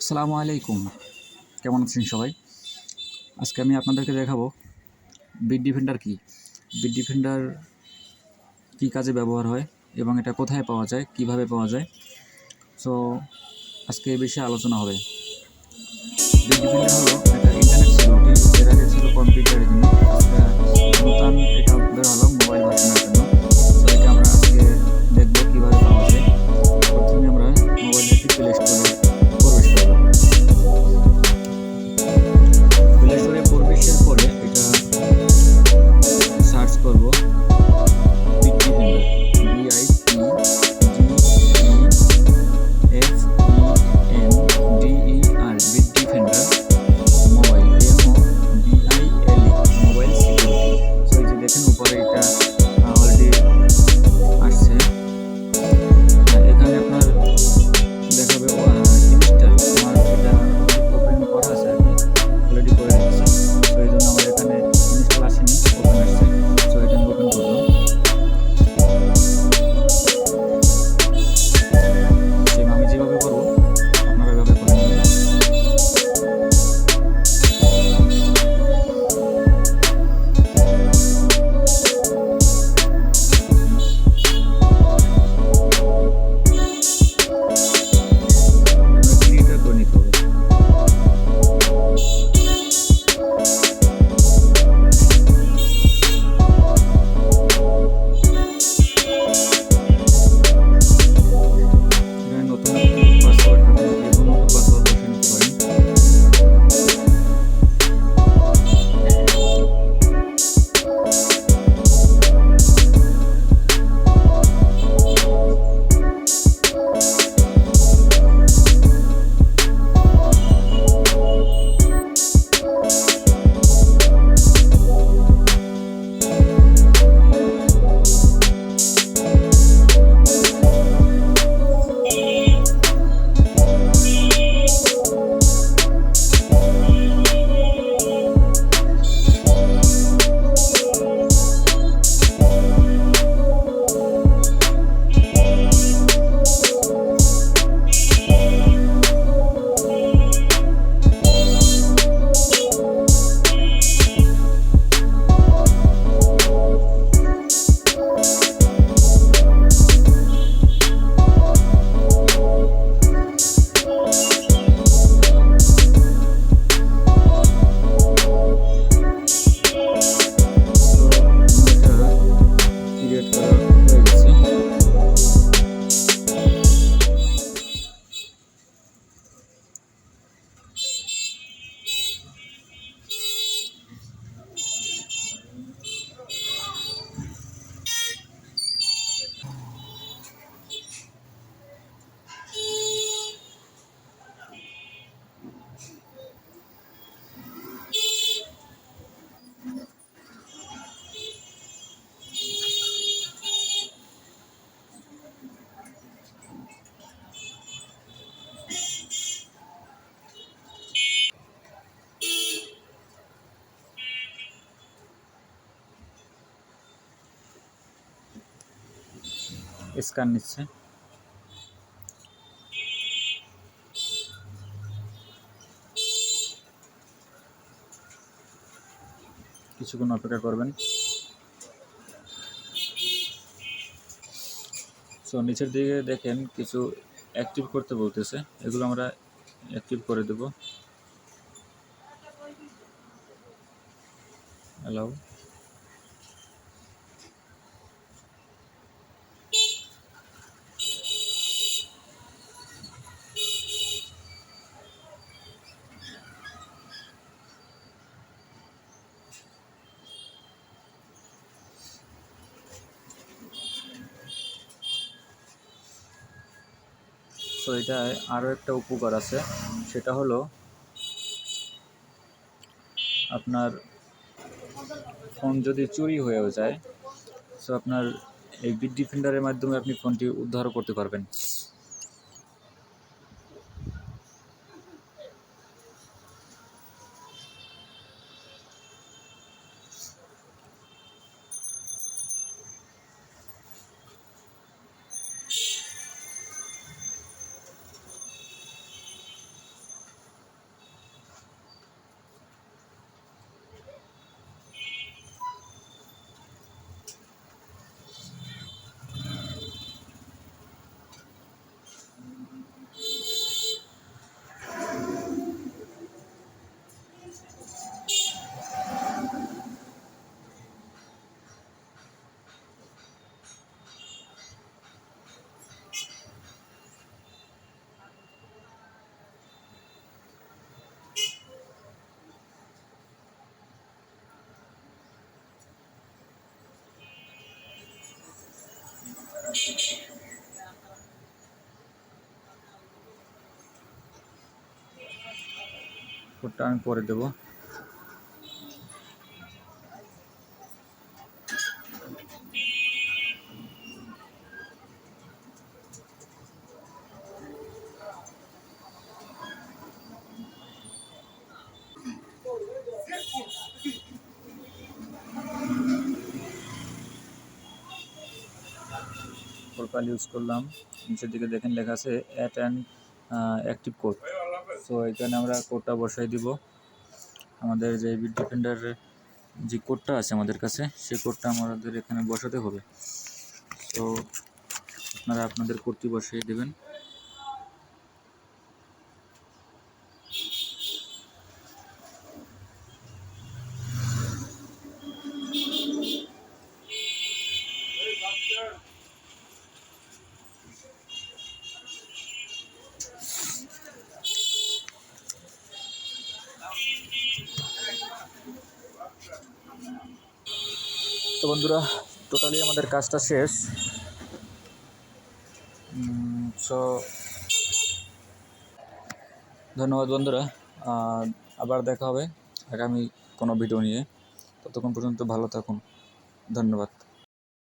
আসসালামু আলাইকুম, কেমন আছেন সবাই? আজকে আমি আপনাদেরকে দেখাবো বিটডিফেন্ডার কী। বিটডিফেন্ডার কী কাজে ব্যবহার হয় এবং এটা কোথায় পাওয়া যায়, কিভাবে পাওয়া যায়। সো আজকে এই বিষয়ে আলোচনা হবে। বিটডিফেন্ডার হলো একটা ইন্টারনেট সিকিউরিটি, এর আগে ছিল কম্পিউটারের জন্য, আজকে নতুন এটা বের হলো মোবাইল ভার্সনের জন্য। সো এটা আমরা আজকে দেখবো কীভাবে পাওয়া যায়। প্রথমে আমরা মোবাইল থেকে প্লে স্টোরে প্রবেশ করব। প্লে স্টোরে প্রবেশের পরে এটা সার্চ করব Bitdefender, BITDEFENDER, Bitdefender mobile, MOBILE, mobile security. So এই যে দেখেন উপরে এটা অলরেডি আসছে। এখানে আপনার দেখাবে ইনস্টল, আমার এটা ওপেন করা আছে, আমি অলরেডি করে রেখেছি। সো এই জন্য আমার এখানে ইনস্টল আসেনি, ওপেন আসছে। সো এটা আমি ওপেন করলাম। সেম আমি যেভাবে করবো আপনারা এভাবে করে নেবেন। ক্রিয়েটার করে নিতে হবে। নতুন পাসওয়ার্ড আপনি যে কোনো একটা পাসওয়ার্ড বসে নিতে পারেন। স্ক্যান নিচ্ছে। কিছুক্ষণ অপেক্ষা করবেন। সো নিচের দিকে দেখেন কিছু অ্যাক্টিভ করতে বলতেছে, এগুলো আমরা অ্যাক্টিভ করে দেব। অ্যালাউ। সো এটায় আরও একটা উপকার আছে, সেটা হলো আপনার ফোন যদি চুরি হয়েও যায়, সো আপনার এই বিটডিফেন্ডারের মাধ্যমে আপনি ফোনটি উদ্ধারও করতে পারবেন। কোডটা আমি পরে দেবো। প্রোফাইল ইউজ করলাম, নিচের দিকে দেখেন লেখা আছে add and active code. So এখানে আমরা কোডটা বসাই দিব। আমাদের যে বিটডিফেন্ডারের যে কোডটা আছে আমাদের কাছে, সেই কোডটা আমাদের এখানে বসাতে হবে। তো আপনারা আপনাদের কোডটি বসিয়ে দেবেন। তো বন্ধুরা, টোটালি আমাদের কাজটা শেষ। সো ধন্যবাদ বন্ধুরা, আবার দেখা হবে আগামী কোনো ভিডিও নিয়ে। ততক্ষণ পর্যন্ত ভালো থাকুন, ধন্যবাদ।